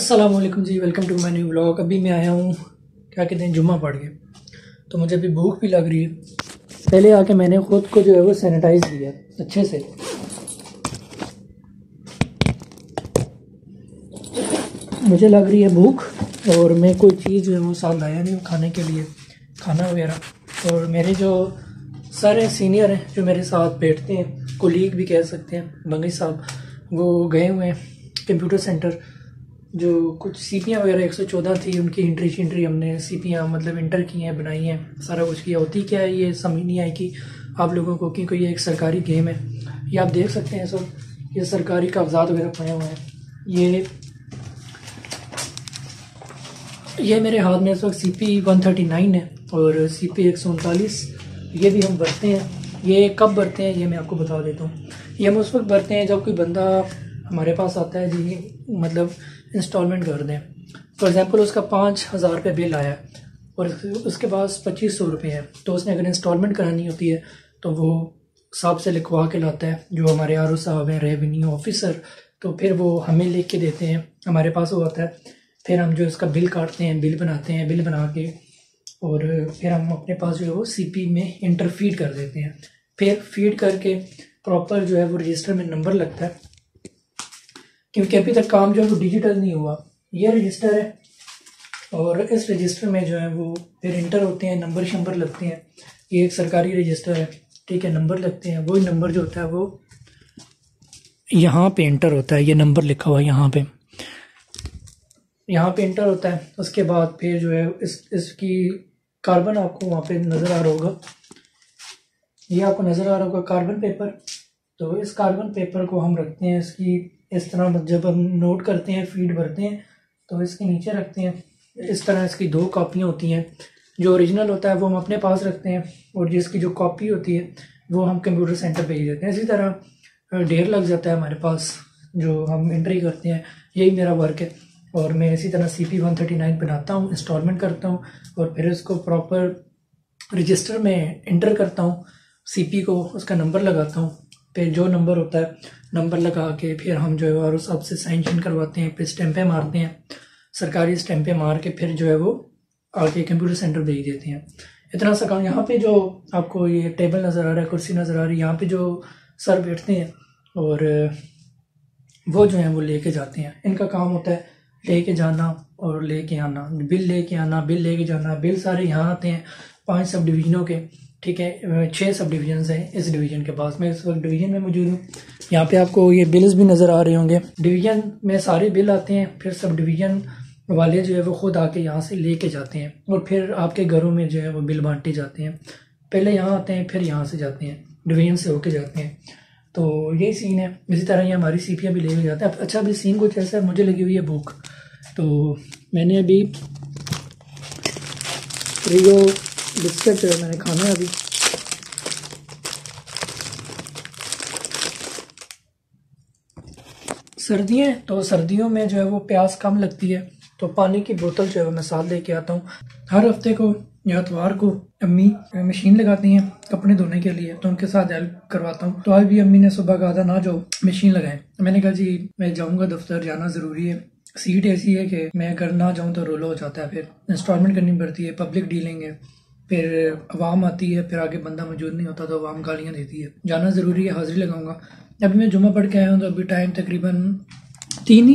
अस्सलामुअलैकुम जी, welcome to my new vlog. अभी मैं आया हूँ क्या कहते हैं जुम्मा पढ़ के, तो मुझे अभी भूख भी लग रही है। पहले आके मैंने ख़ुद को जो है वो सैनिटाइज़ किया अच्छे से। मुझे लग रही है भूख और मैं कोई चीज़ जो है वो साथ लाया नहीं हूँ खाने के लिए, खाना वगैरह। और मेरे जो सारे सीनियर हैं जो मेरे साथ बैठते हैं, कोलीग भी कह सकते हैं, बंगी साहब, वो गए हुए हैं कंप्यूटर सेंटर। जो कुछ सीपियाँ वगैरह 114 थी, उनकी इंट्री हमने सीपियाँ मतलब इंटर की हैं, बनाई हैं, सारा कुछ किया। होती क्या है ये समझ नहीं आई कि आप लोगों को, क्योंकि ये एक सरकारी गेम है। ये आप देख सकते हैं सब, ये सरकारी कागजात वगैरह पड़े हुए हैं। ये मेरे हाथ में इस वक्त CP 139 है और CP 139 ये भी हम भरते हैं। ये कब भरते हैं ये मैं आपको बता देता हूँ। ये हम उस वक्त भरते हैं जब कोई बंदा हमारे पास आता है जी, मतलब इंस्टॉलमेंट कर दें। फॉर एग्ज़ाम्पल उसका 5,000 रुपये बिल आया और उसके पास 2,500 रुपये है, तो उसने अगर इंस्टॉलमेंट करानी होती है तो वो साहब से लिखवा के लाता है, जो हमारे RO साहब हैं, रेवेन्यू ऑफिसर। तो फिर वो हमें लिख के देते हैं, हमारे पास वो आता है। फिर हम जो इसका बिल काटते हैं, बिल बनाते हैं, बिल बना के और फिर हम अपने पास जो है वो CP में इंटर फीड कर देते हैं। फिर फीड करके प्रॉपर जो है वो रजिस्टर में नंबर लगता है, क्योंकि अभी तक काम जो है वो डिजिटल नहीं हुआ। ये रजिस्टर है और इस रजिस्टर में जो है वो फिर इंटर होते हैं, नंबर शंबर लगते हैं। ये एक सरकारी रजिस्टर है, ठीक है, नंबर लगते हैं। वही नंबर जो होता है वो यहाँ पे इंटर होता है, ये नंबर लिखा हुआ है यहाँ पे इंटर होता है। उसके बाद फिर जो है इसकी कार्बन आपको वहाँ पे नज़र आ रहा होगा, ये आपको नज़र आ रहा होगा कार्बन पेपर। तो इस कार्बन पेपर को हम रखते हैं इसकी इस तरह, जब हम नोट करते हैं, फीड भरते हैं तो इसके नीचे रखते हैं। इस तरह इसकी 2 कॉपियाँ होती हैं। जो ओरिजिनल होता है वो हम अपने पास रखते हैं और जिसकी जो कॉपी होती है वो हम कंप्यूटर सेंटर भेज देते हैं। इसी तरह ढेर लग जाता है हमारे पास जो हम एंट्री करते हैं। यही मेरा वर्क है और मैं इसी तरह CP 139 बनाता हूँ, इंस्टॉलमेंट करता हूँ और फिर इसको प्रॉपर रजिस्टर में इंटर करता हूँ, CP को उसका नंबर लगाता हूँ। फिर जो नंबर होता है, नंबर लगा के फिर हम जो है RO साहब से साइन करवाते हैं, फिर स्टैंपें मारते हैं, सरकारी स्टैंपें मार के फिर जो है वो आगे कंप्यूटर सेंटर भेज देते हैं। इतना सा काम। यहाँ पे जो आपको ये टेबल नज़र आ रहा है, कुर्सी नज़र आ रही है, यहाँ पे जो सर बैठते हैं और वो जो है वो लेके जाते हैं। इनका काम होता है लेके जाना और लेके आना, बिल लेके आना, बिल लेके जाना। बिल सारे यहाँ आते हैं 5 सब डिवीज़नों के, ठीक है, 6 सब डिवीजन हैं इस डिवीज़न के पास। मैं इस वक्त डिवीज़न में मौजूद हूँ। यहाँ पे आपको ये बिल्स भी नज़र आ रहे होंगे। डिवीज़न में सारे बिल आते हैं, फिर सब डिवीज़न वाले जो है वो ख़ुद आके यहाँ से लेके जाते हैं और फिर आपके घरों में जो है वो बिल बांटे जाते हैं। पहले यहाँ आते हैं, फिर यहाँ से जाते हैं, डिवीज़न से होके जाते हैं। तो यही सीन है। इसी तरह ये हमारी सीपियाँ भी लेके जाते हैं। अच्छा, अभी सीन कुछ ऐसा है, मुझे लगी हुई है भूख, तो मैंने अभी रियो बिस्किट जो है मैंने खाना है अभी। सर्दियाँ हैं तो सर्दियों में जो है वो प्यास कम लगती है, तो पानी की बोतल जो है मैं साथ लेके आता हूँ। हर हफ्ते को या इतवार को अम्मी मशीन लगाती हैं कपड़े धोने के लिए, तो उनके साथ हेल्प करवाता हूँ। तो आज भी अम्मी ने सुबह कहा था ना जो मशीन लगाएं, मैंने कहा जी मैं जाऊँगा, दफ्तर जाना ज़रूरी है। सीट ऐसी है कि मैं अगर ना जाऊँ तो रोलो हो जाता है, फिर इंस्टॉलमेंट करनी पड़ती है, पब्लिक डीलिंग है, फिर अवाम आती है, फिर आगे बंदा मौजूद नहीं होता तो अवाम गालियाँ देती है। जाना ज़रूरी है, हाज़िरी लगाऊंगा। अभी मैं जुम्मा पढ़ के आया हूँ तो अभी टाइम तकरीबन 3 ही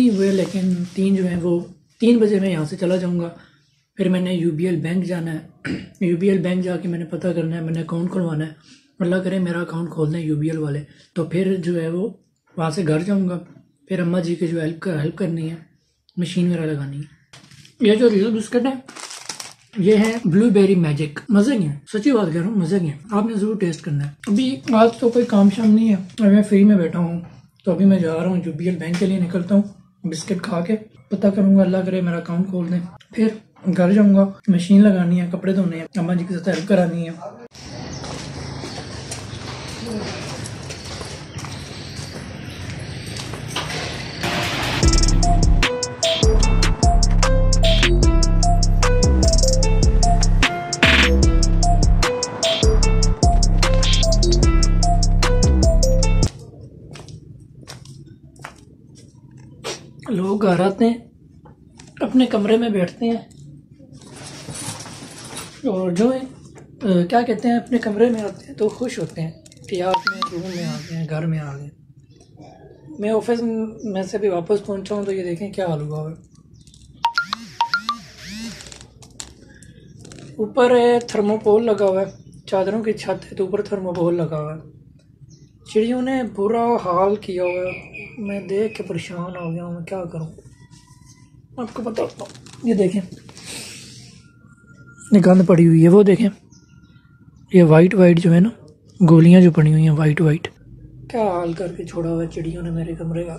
हुए, लेकिन 3 जो है वो 3 बजे मैं यहाँ से चला जाऊँगा। फिर मैंने UBL बैंक जाना है। UBL बैंक जाके मैंने पता करना है, मैंने अकाउंट खुलवाना है। अल्लाह करे मेरा अकाउंट खोल दें UBL वाले, तो फिर जो है वो वहाँ से घर जाऊँगा। फिर अम्मा जी की जो हेल्प करनी है, मशीन वगैरह लगानी है। ये जो रियल बिस्किट है ये है ब्लूबेरी मैजिक, मजे के हैं, सच्ची बात कह रहा हूँ, मजे के हैं, आपने जरूर टेस्ट करना है। अभी आज तो कोई काम शाम नहीं है, मैं फ्री में बैठा हूँ, तो अभी मैं जा रहा हूँ UBL बैंक के लिए निकलता हूँ। बिस्किट खा के पता करूँगा, अल्लाह करे मेरा अकाउंट खोल दें, फिर घर जाऊँगा, मशीन लगानी है, कपड़े धोने हैं, अम्मा जी के साथ हेल्प करानी है। लोग लोग घर आते हैं, अपने कमरे में बैठते हैं और जो है क्या कहते हैं, अपने कमरे में आते हैं तो खुश होते हैं कि यार अपने रूम में आ गए हैं, घर में आ गए। मैं ऑफिस में से भी वापस पहुंचा हूँ तो ये देखें क्या हाल हुआ है। ऊपर थर्मोकोल लगा हुआ है, चादरों की छत है तो ऊपर थर्मोकोल लगा हुआ है। चिड़ियों ने बुरा हाल किया हुआ है, मैं देख के परेशान हो गया हूँ, मैं क्या करूँ आपको बताता हूँ। ये देखें ये गंद पड़ी हुई है, वो देखें ये वाइट वाइट जो है ना गोलियां जो पड़ी हुई हैं वाइट वाइट, क्या हाल करके छोड़ा हुआ है चिड़ियों ने मेरे कमरे का।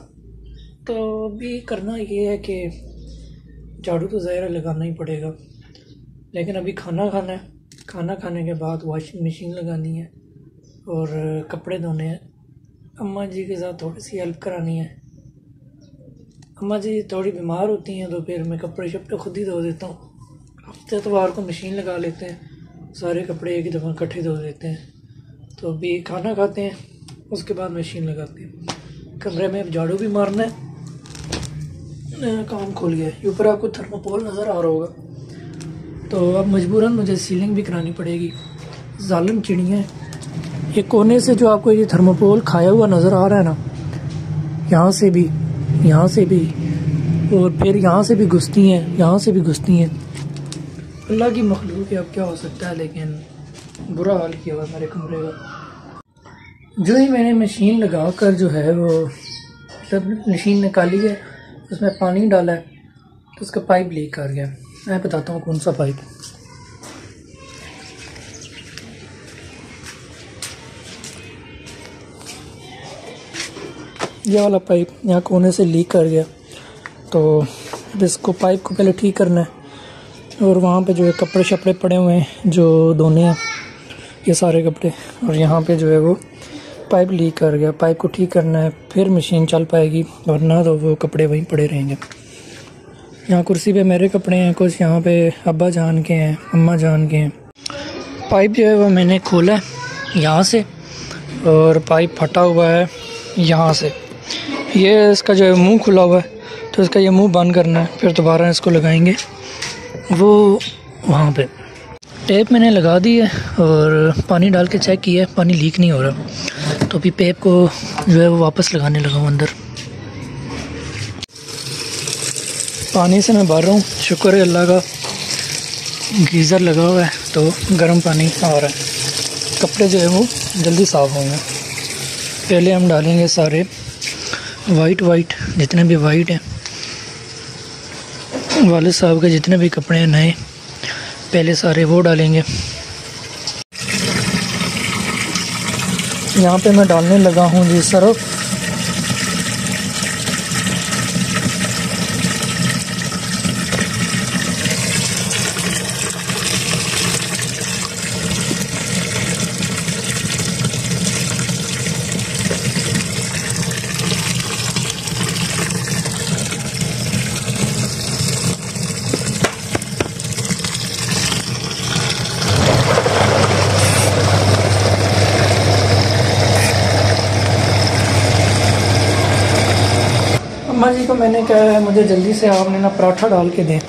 तो अभी करना ये है कि झाड़ू तो ज़ाहिर लगाना ही पड़ेगा, लेकिन अभी खाना खाना है, खाना खाने के बाद वॉशिंग मशीन लगानी है और कपड़े धोने हैं। अम्मा जी के साथ थोड़ी सी हेल्प करानी है। अम्मा जी थोड़ी बीमार होती हैं तो फिर मैं कपड़े शपड़े खुद ही धो देता हूँ। हफ्ते एतवार को मशीन लगा लेते हैं, सारे कपड़े एक ही दफ़ा इकट्ठे धो देते हैं। तो अभी खाना खाते हैं उसके बाद मशीन लगाते हैं। कमरे में झाड़ू भी मारना है, काम खोल गया है। ऊपर आपको थर्मोकोल नज़र आ रहा होगा, तो अब मजबूरन मुझे सीलिंग भी करानी पड़ेगी। जालिम चिड़ियाँ ये कोने से जो आपको ये थर्मोकोल खाया हुआ नज़र आ रहा है ना, यहाँ से भी और फिर यहाँ से भी घुसती हैं, यहाँ से भी घुसती हैं। अल्लाह की मखलूक है, अब क्या हो सकता है, लेकिन बुरा हाल किया हुआ मेरे कमरे का। जो ही मैंने मशीन लगा कर जो है वो जब मशीन निकाली है उसमें पानी डाला है तो उसका पाइप लीक कर गया। मैं बताता हूँ कौन सा पाइप। ये वाला पाइप यहाँ कोने से लीक कर गया, तो इसको पाइप को पहले ठीक करना है। और वहाँ पे जो है कपड़े शपड़े पड़े हुए हैं जो धोने हैं, ये सारे कपड़े, और यहाँ पे जो है वो पाइप लीक कर गया। पाइप को ठीक करना है फिर मशीन चल पाएगी, वरना तो वो कपड़े वहीं पड़े रहेंगे। यहाँ कुर्सी पे मेरे कपड़े हैं, कुछ यहाँ पे अब्बा जान के हैं, अम्मा जान के हैं। पाइप जो है वो मैंने खोला है यहाँ से, और पाइप फटा हुआ है यहाँ से। ये इसका जो है मुँह खुला हुआ है, तो इसका ये मुँह बंद करना है, फिर दोबारा इसको लगाएंगे। वो वहाँ पे टेप मैंने लगा दी है और पानी डाल के चेक किया है, पानी लीक नहीं हो रहा। तो अभी पेप को जो है वो वापस लगाने लगा हूँ अंदर। पानी से मैं भर रहा हूँ, शुक्र है अल्लाह का, गीज़र लगा हुआ है तो गर्म पानी आ रहा है। कपड़े जो है वो जल्दी साफ़ होंगे। पहले हम डालेंगे सारे वाइट जितने भी वाइट हैं, वालिद साहब के जितने भी कपड़े हैं नए, पहले सारे वो डालेंगे। यहाँ पे मैं डालने लगा हूँ जी सर्फ। अम्मा जी को मैंने कहा है मुझे जल्दी से आपने ना पराठा डाल के दें,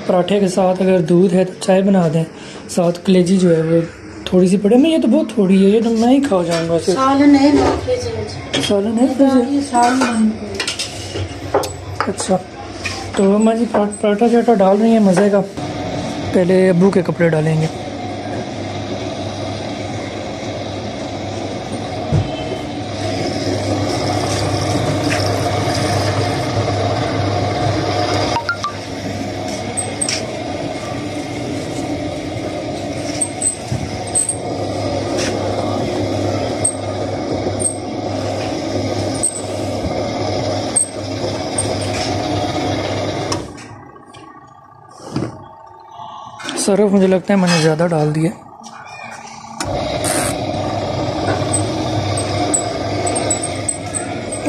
पराठे के साथ अगर दूध है तो चाय बना दें, साथ कलेजी जो है वो थोड़ी सी पड़े। मैं ये तो बहुत थोड़ी है, ये तो मैं ही खा जाऊँगा। सालन है अच्छा, तो अम्मा जी पराठा चाटा डाल रही है मज़े का। पहले अब्बू के कपड़े डालेंगे। सर्फ मुझे लगता है मैंने ज़्यादा डाल दिया।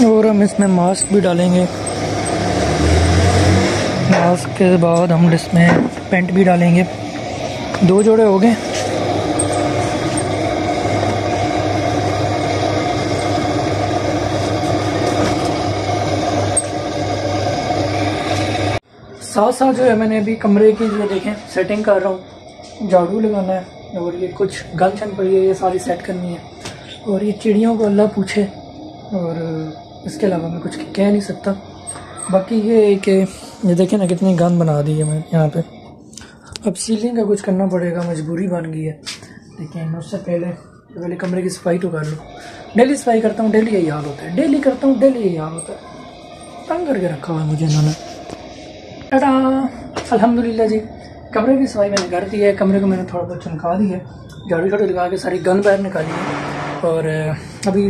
और हम इसमें मास्क भी डालेंगे। मास्क के बाद हम इसमें पैंट भी डालेंगे। 2 जोड़े हो गए। साथ साथ जो है मैंने अभी कमरे की जो देखें सेटिंग कर रहा हूँ, झाड़ू लगाना है और ये कुछ गन छन पड़ी है, ये सारी सेट करनी है। और ये चिड़ियों को अल्लाह पूछे, और इसके अलावा मैं कुछ कह नहीं सकता। बाकी ये है कि ये देखें ना कितनी गंद बना दी है मैं यहाँ पे। अब सीलिंग का कुछ करना पड़ेगा, मजबूरी बन गई है। लेकिन उससे पहले कमरे की सफाई तो कर लो। डेली सफाई करता हूँ, डेली यही हाल होता है, डेली करता हूँ, डेली यही हाल होता है। तंग करके रखा हुआ है मुझे इन्होंने। टाटा, अल्हम्दुलिल्लाह जी, कमरे की सफाई मैंने कर दी है। कमरे को मैंने थोड़ा बहुत चमका दी है, झाड़ू झाड़ू लगा के सारी गंद बाहर निकाली है। और अभी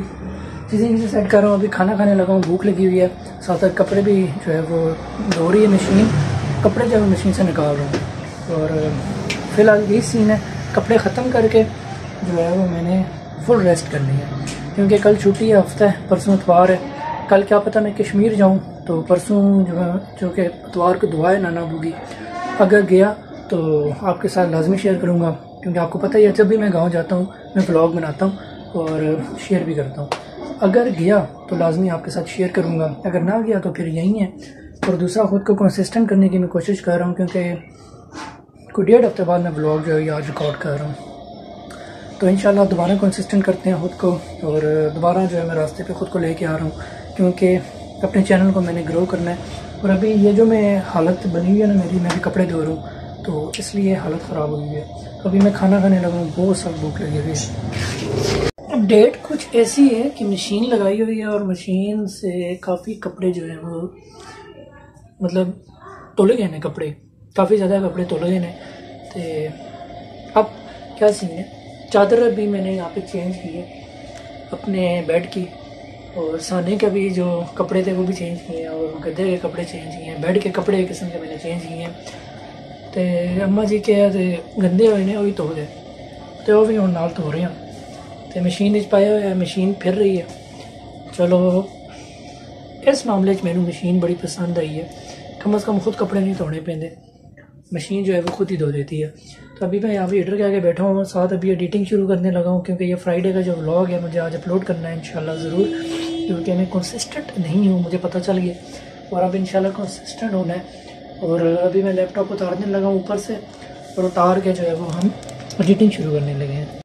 चीज़ें सेट कर रहा हूँ, अभी खाना खाने लगा हूँ, भूख लगी हुई है। साथ साथ कपड़े भी जो है वो धो रही है मशीन, कपड़े जो है मशीन से निकाल रहा हूँ। और फ़िलहाल यही सीन है, कपड़े ख़त्म करके जो है वो मैंने फुल रेस्ट करनी है, क्योंकि कल छुट्टी है, हफ्ता है, परसों इतवार है। कल क्या पता मैं कश्मीर जाऊँ, तो परसों जो कि इतवार को दुआ है नाना बूगी, अगर गया तो आपके साथ लाजमी शेयर करूँगा, क्योंकि आपको पता ही है जब भी मैं गाँव जाता हूँ मैं व्लॉग बनाता हूँ और शेयर भी करता हूँ। अगर गया तो लाजमी आपके साथ शेयर करूँगा, अगर ना गया तो फिर यही है। और दूसरा, ख़ुद को कंसिस्टेंट करने की मैं कोशिश कर रहा हूँ, क्योंकि कोई 1.5 हफ्ते बाद मैं व्लॉग जो है आज रिकॉर्ड कर रहा हूँ। तो इंशाल्लाह दोबारा कंसिस्टेंट करते हैं ख़ुद को, और दोबारा जो है मैं रास्ते पे ख़ुद को लेके आ रहा हूँ, क्योंकि अपने चैनल को मैंने ग्रो करना है। और अभी ये जो मैं हालत बनी हुई है ना मेरी, मैं भी कपड़े धो रहा हूँ, तो इसलिए हालत ख़राब हुई है। तो अभी मैं खाना खाने लगा हूँ, बहुत सख्त भूख लगी हुई है। अपडेट कुछ ऐसी है कि मशीन लगाई हुई है, और मशीन से काफ़ी कपड़े जो हैं वो मतलब तोले गए हैं, कपड़े काफ़ी ज़्यादा कपड़े तोले गए हैं। तो अब क्या सीन है, चादर भी मैंने यहाँ पे चेंज की है अपने बेड की, और साने का भी जो कपड़े थे वो भी चेंज किए हैं, और गद्दे के कपड़े चेंज किए हैं, बेड के कपड़े एक किस्म के मैंने चेंज किए हैं। तो अम्मा जी के गंदे हुए ने वही धो दे, तो वो भी हम नाल धो रहे हैं। तो मशीन पाया हुआ है, मशीन फिर रही है। चलो, इस मामले में मैंने मशीन बड़ी पसंद आई है, कम से कम खुद कपड़े नहीं धोने पैंदे, मशीन जो है वो खुद ही धो देती है। तो अभी मैं यहाँ पे हीटर के आगे बैठा हूँ, साथ अभी एडिटिंग शुरू करने लगा हूँ, क्योंकि ये फ्राइडे का जो व्लॉग है मुझे आज अपलोड करना है इंशाल्लाह ज़रूर, क्योंकि मैं कंसिस्टेंट नहीं हूँ, मुझे पता चल गया, और अब इंशाल्लाह कंसिस्टेंट होना है। और अभी मैं लैपटॉप उतारने लगा हूँ ऊपर से, और उतार के जो है वो हम एडिटिंग शुरू करने लगे हैं।